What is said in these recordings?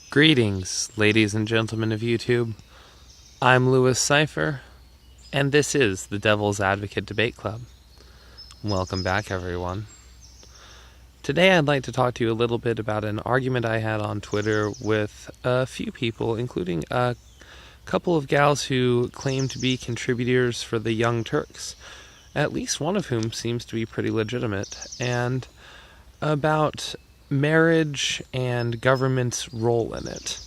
Greetings, ladies and gentlemen of YouTube. I'm Cipher, and this is the Devil's Advocate Debate Club. Welcome back, everyone. Today I'd like to talk to you a little bit about an argument I had on Twitter with a few people, including a couple of gals who claim to be contributors for the Young Turks, at least one of whom seems to be pretty legitimate, and about marriage and government's role in it.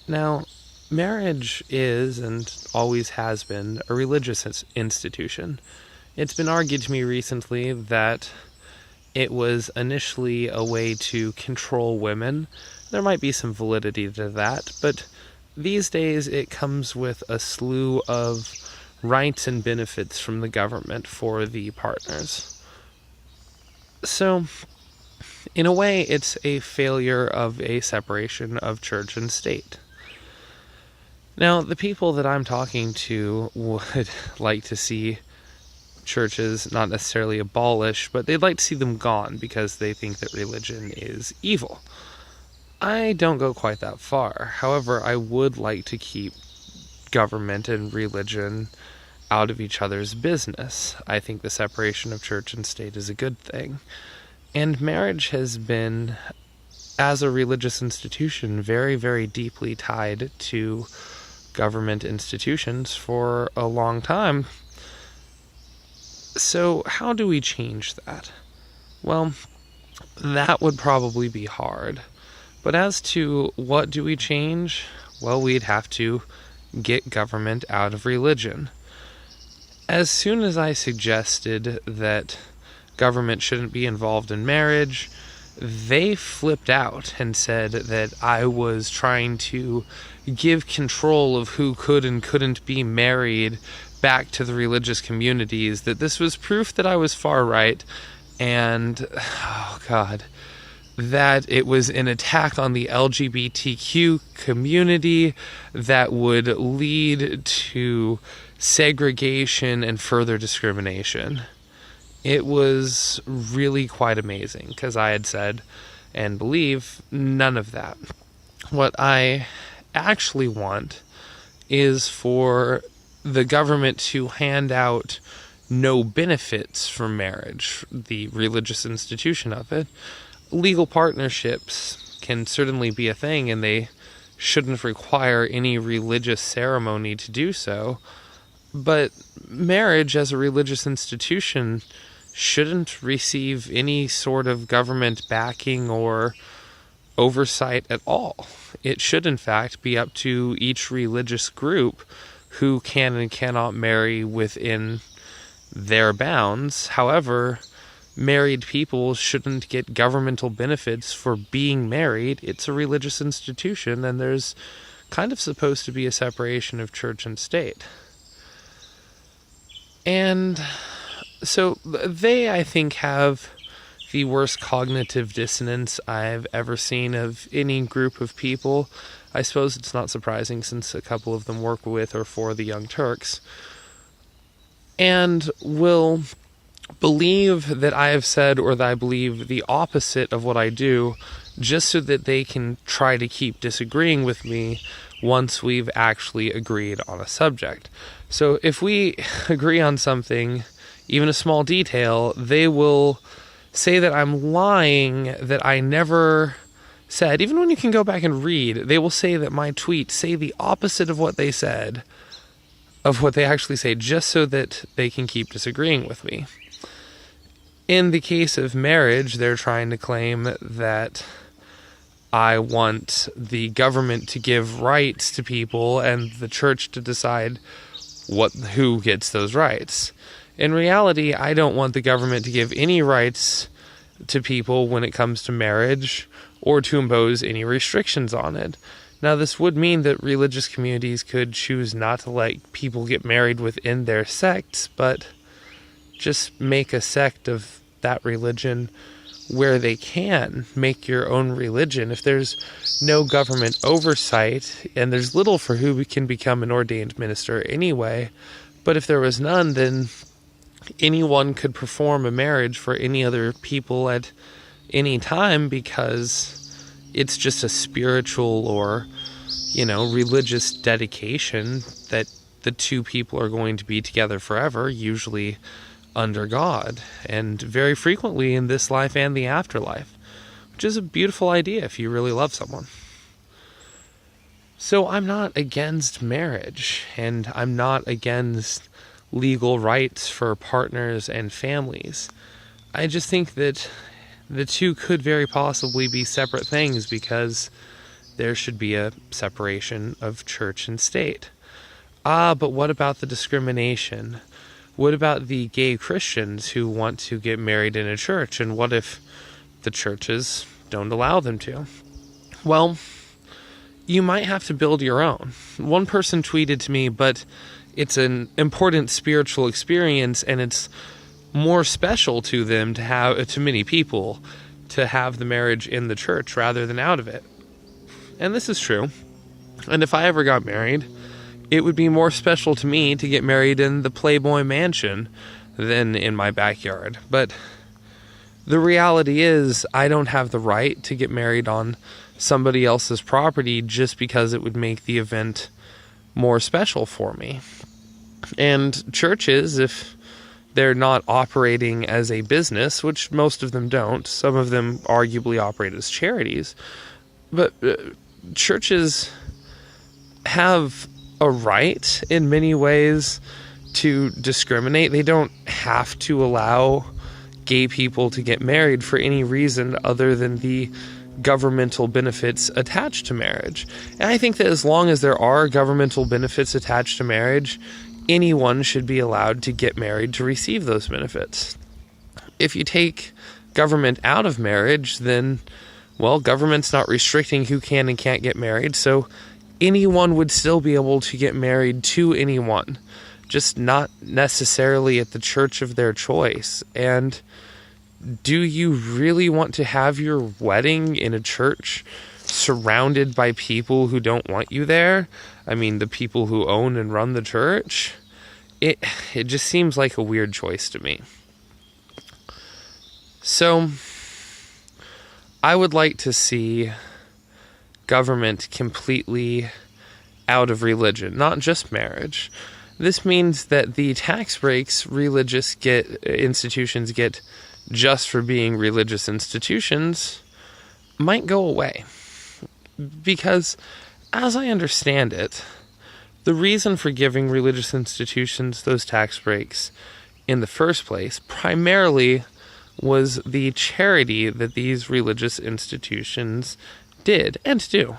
Now, marriage is, and always has been, a religious institution. It's been argued to me recently that it was initially a way to control women. There might be some validity to that, but these days it comes with a slew of rights and benefits from the government for the partners. So, in a way, it's a failure of a separation of church and state. Now, the people that I'm talking to would like to see churches not necessarily abolished, but they'd like to see them gone because they think that religion is evil. I don't go quite that far. However, I would like to keep government and religion out of each other's business. I think the separation of church and state is a good thing. And marriage has been, as a religious institution, very, very deeply tied to government institutions for a long time. So how do we change that? Well, that would probably be hard. But as to what do we change? Well, we'd have to get government out of religion. As soon as I suggested that government shouldn't be involved in marriage, they flipped out and said that I was trying to give control of who could and couldn't be married back to the religious communities, that this was proof that I was far right, and, oh God, that it was an attack on the LGBTQ community that would lead to segregation and further discrimination. It was really quite amazing, because I had said and believe none of that. What I actually want is for the government to hand out no benefits from marriage, the religious institution of it. Legal partnerships can certainly be a thing, and they shouldn't require any religious ceremony to do so. But marriage as a religious institution shouldn't receive any sort of government backing or oversight at all. It should, in fact, be up to each religious group who can and cannot marry within their bounds. However, married people shouldn't get governmental benefits for being married. It's a religious institution, and there's kind of supposed to be a separation of church and state. And so they, I think, have the worst cognitive dissonance I've ever seen of any group of people. I suppose it's not surprising since a couple of them work with or for the Young Turks. And will believe that I have said, or that I believe the opposite of what I do, just so that they can try to keep disagreeing with me once we've actually agreed on a subject. So if we agree on something, even a small detail, they will say that I'm lying, that I never said. Even when you can go back and read, they will say that my tweets say the opposite of what they said, of what they actually say, just so that they can keep disagreeing with me. In the case of marriage, they're trying to claim that I want the government to give rights to people and the church to decide who gets those rights. In reality, I don't want the government to give any rights to people when it comes to marriage or to impose any restrictions on it. Now, this would mean that religious communities could choose not to let people get married within their sects, but just make a sect of that religion where they can make your own religion. If there's no government oversight, and there's little for who can become an ordained minister anyway, but if there was none, then anyone could perform a marriage for any other people at any time, because it's just a spiritual or, religious dedication that the two people are going to be together forever, usually under God, and very frequently in this life and the afterlife, which is a beautiful idea if you really love someone. So I'm not against marriage, and I'm not against legal rights for partners and families. I just think that the two could very possibly be separate things, because there should be a separation of church and state. But what about the discrimination? What about the gay Christians who want to get married in a church? And what if the churches don't allow them to? Well, you might have to build your own. One person tweeted to me, but it's an important spiritual experience, and it's more special to them to many people, to have the marriage in the church rather than out of it. And this is true. And if I ever got married, it would be more special to me to get married in the Playboy Mansion than in my backyard. But the reality is, I don't have the right to get married on somebody else's property just because it would make the event more special for me. And churches, if they're not operating as a business, which most of them don't, some of them arguably operate as charities, but churches have a right in many ways to discriminate. They don't have to allow gay people to get married for any reason other than the governmental benefits attached to marriage. And I think that as long as there are governmental benefits attached to marriage, anyone should be allowed to get married to receive those benefits. If you take government out of marriage, then, well, government's not restricting who can and can't get married, so anyone would still be able to get married to anyone, just not necessarily at the church of their choice. And do you really want to have your wedding in a church surrounded by people who don't want you there? I mean, the people who own and run the church? It just seems like a weird choice to me. So, I would like to see government completely out of religion, not just marriage. This means that the tax breaks religious institutions get just for being religious institutions might go away. Because, as I understand it, the reason for giving religious institutions those tax breaks in the first place primarily was the charity that these religious institutions did and do,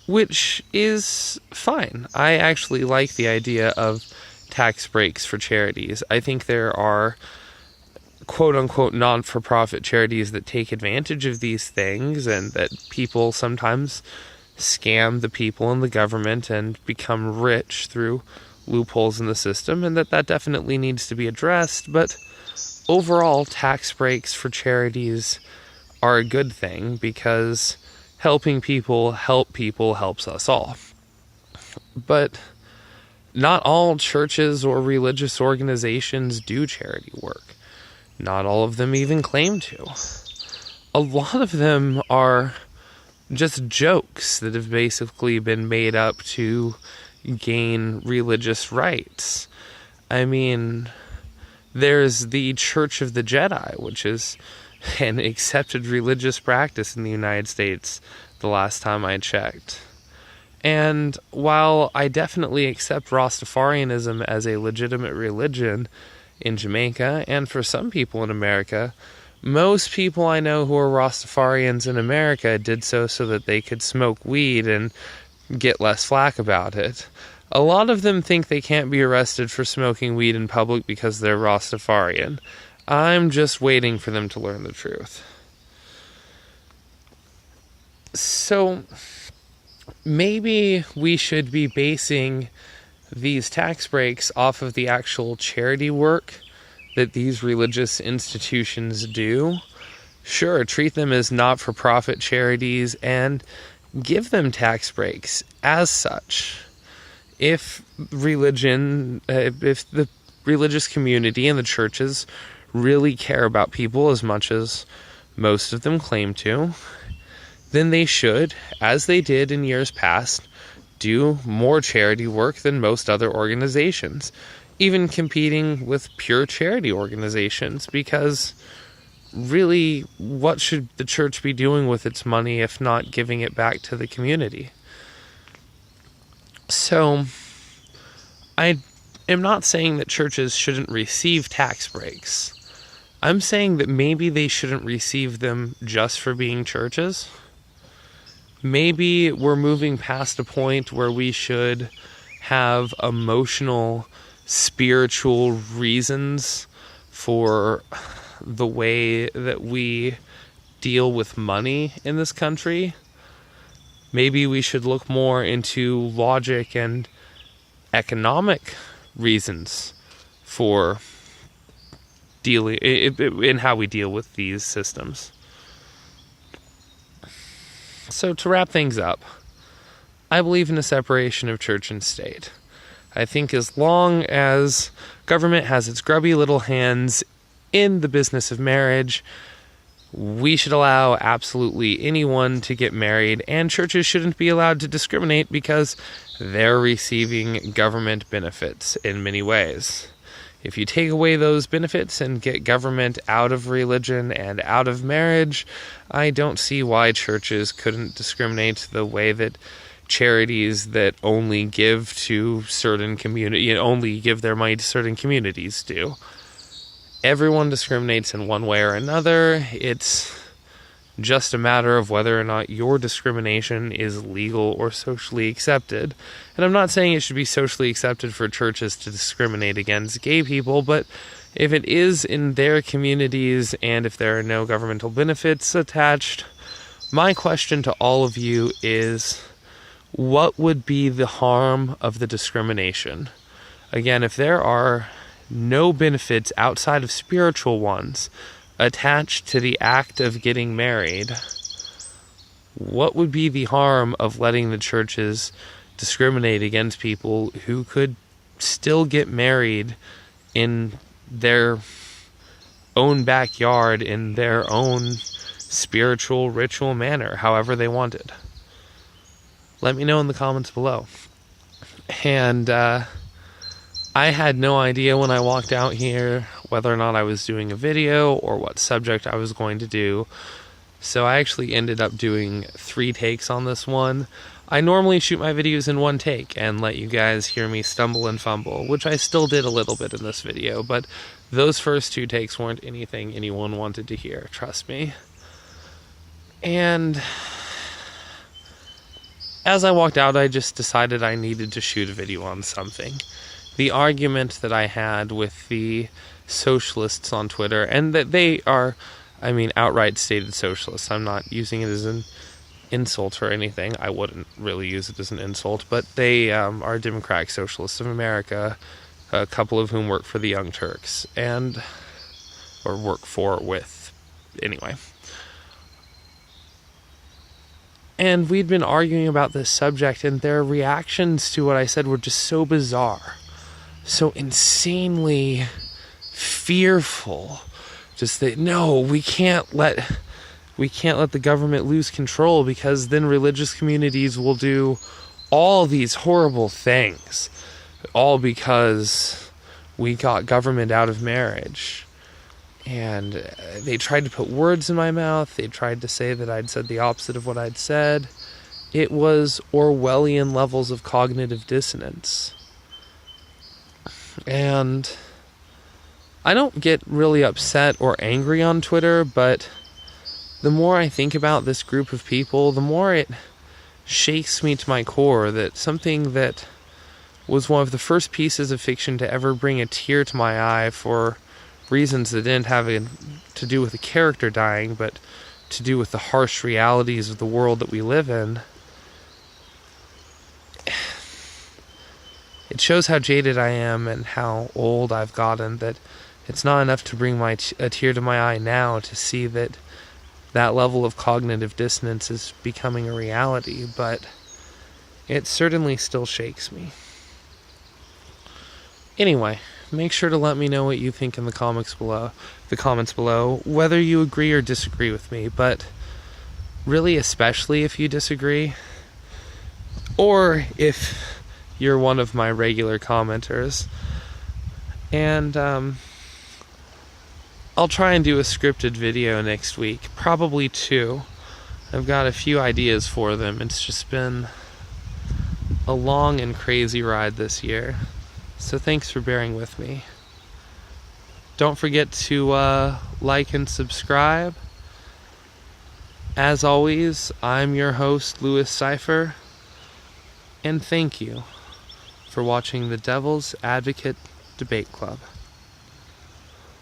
which is fine. I actually like the idea of tax breaks for charities. I think there are quote-unquote non-for-profit charities that take advantage of these things, and that people sometimes scam the people and the government and become rich through loopholes in the system, and that definitely needs to be addressed. But overall, tax breaks for charities are a good thing, because helping people help people helps us all. But not all churches or religious organizations do charity work. Not all of them even claim to. A lot of them are just jokes that have basically been made up to gain religious rights. I mean, there's the Church of the Jedi, which is an accepted religious practice in the United States the last time I checked. And while I definitely accept Rastafarianism as a legitimate religion in Jamaica, and for some people in America, most people I know who are Rastafarians in America did so that they could smoke weed and get less flack about it. A lot of them think they can't be arrested for smoking weed in public because they're Rastafarian. I'm just waiting for them to learn the truth. So, maybe we should be basing these tax breaks off of the actual charity work that these religious institutions do. Sure, treat them as not-for-profit charities and give them tax breaks as such. If the religious community and the churches really care about people as much as most of them claim to, then they should, as they did in years past, do more charity work than most other organizations, even competing with pure charity organizations, because really, what should the church be doing with its money if not giving it back to the community? So, I am not saying that churches shouldn't receive tax breaks. I'm saying that maybe they shouldn't receive them just for being churches. Maybe we're moving past a point where we should have emotional, spiritual reasons for the way that we deal with money in this country. Maybe we should look more into logic and economic reasons for dealing in how we deal with these systems. So to wrap things up, I believe in a separation of church and state. I think as long as government has its grubby little hands in the business of marriage, we should allow absolutely anyone to get married, and churches shouldn't be allowed to discriminate because they're receiving government benefits in many ways. If you take away those benefits and get government out of religion and out of marriage, I don't see why churches couldn't discriminate the way that charities that only give to certain only give their money to certain communities do. Everyone discriminates in one way or another. It's just a matter of whether or not your discrimination is legal or socially accepted. And I'm not saying it should be socially accepted for churches to discriminate against gay people, but if it is in their communities and if there are no governmental benefits attached, my question to all of you is, what would be the harm of the discrimination? Again, if there are no benefits outside of spiritual ones attached to the act of getting married, what would be the harm of letting the churches discriminate against people who could still get married in their own backyard, in their own spiritual, ritual manner, however they wanted? Let me know in the comments below. And I had no idea when I walked out here whether or not I was doing a video or what subject I was going to do. So I actually ended up doing 3 takes on this one. I normally shoot my videos in 1 take and let you guys hear me stumble and fumble, which I still did a little bit in this video, but those first 2 takes weren't anything anyone wanted to hear, trust me. And as I walked out, I just decided I needed to shoot a video on something. The argument that I had with the socialists on Twitter, and that they are, outright stated socialists. I'm not using it as an insult or anything. I wouldn't really use it as an insult, but they are Democratic Socialists of America, a couple of whom work for the Young Turks, anyway. And we'd been arguing about this subject, and their reactions to what I said were just so bizarre. So insanely fearful. Just that, no, we can't let the government lose control, because then religious communities will do all these horrible things, all because we got government out of marriage. And they tried to put words in my mouth. They tried to say that I'd said the opposite of what I'd said. It was Orwellian levels of cognitive dissonance. And I don't get really upset or angry on Twitter, but the more I think about this group of people, the more it shakes me to my core that something that was one of the first pieces of fiction to ever bring a tear to my eye for reasons that didn't have to do with the character dying, but to do with the harsh realities of the world that we live in. It shows how jaded I am and how old I've gotten, that it's not enough to bring a tear to my eye now to see that level of cognitive dissonance is becoming a reality, but it certainly still shakes me. Anyway, make sure to let me know what you think in the comments below, whether you agree or disagree with me. But really, especially if you disagree, or if you're one of my regular commenters. And I'll try and do a scripted video next week, probably 2. I've got a few ideas for them. It's just been a long and crazy ride this year, so thanks for bearing with me. Don't forget to like and subscribe. As always, I'm your host, Cipher, and thank you for watching the Devil's Advocate Debate Club.